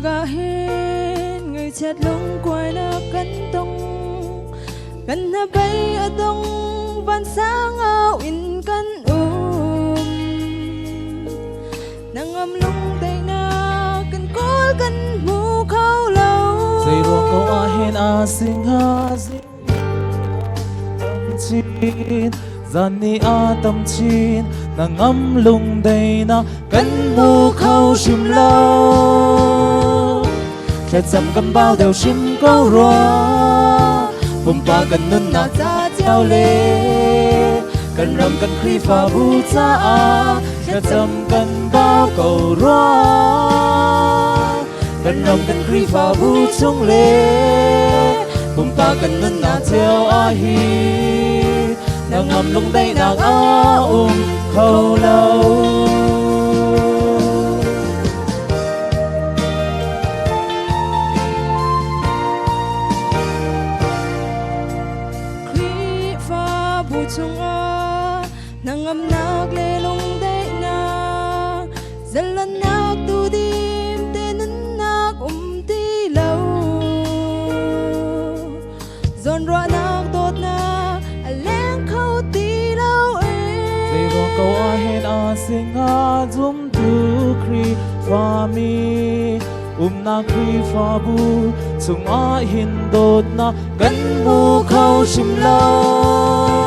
ga hen người chết lung quay na kan tong kan na bay atong van sang ao in kan nangam lung tay na kan kol kan mu khâu lâu dây ruộng câu a hen a sing ha chin gian ni a tâm chin nangam lung day na kan mu khâu sim lâu khe chăm kan bao đều sim câu roa bum pa kan nun na cha chao le kan ram kan khri pha bu cha a khe chăm kan bao cầu roa kan ram kan khri pha bu chung le bum pa kan nun na chao a hi na ngam lung day na a khâu lâu chung a nangam nak le lung day na zalan nak tu dim tenun nak ti lâu zon roa nak tot na aleng khâu ti lâu dây ruộng câu a hen a sing a zum tu kri pha mi na kri pha bu chung a hin dot na kan mu khâu sim lâu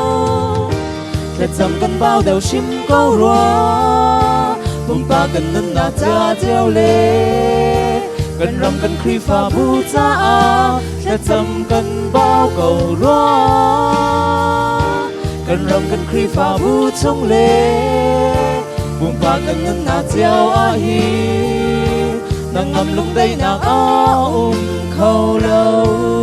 khe chăm kan bao đều sim câu roa bum pa kan nun na cha cheo le kan ram kan khri pha bu cha a khe chăm kan bao cầu roa kan ram kan khri pha bu chung le bum pa kan nun na cheo a hi na ngam lung day na a khâu lâu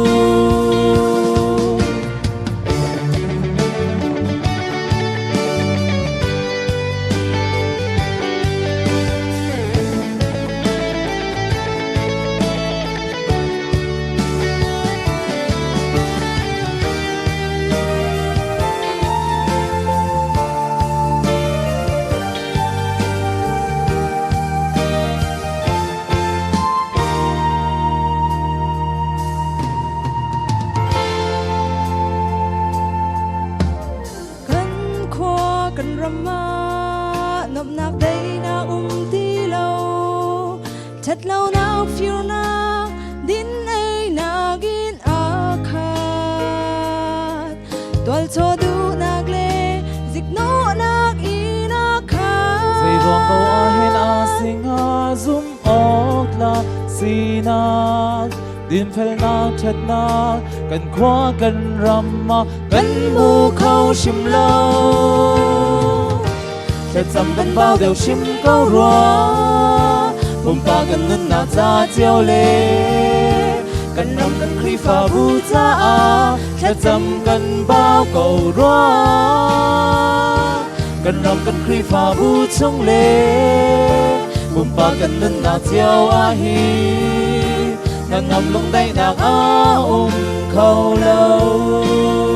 kan rama nop nak day na ti lâu chat lâu na phiêu na din ay nagin akhat tual cho du nag le zik no nag inakhat dây ruộng câu a hen a sing a zum ok la sinak din phel nak chat nak kan khwa kan rama kan mu khâu sim lâu khe chăm kan bao đều sim câu roa bum pa kan nun na cha cheo le kan ram kan khri pha bu cha a khe chăm kan bao cầu roa kan ram kan khri pha bu chung le bum pa kan nun na cheo a hi na ngam lung day na a khâu lâu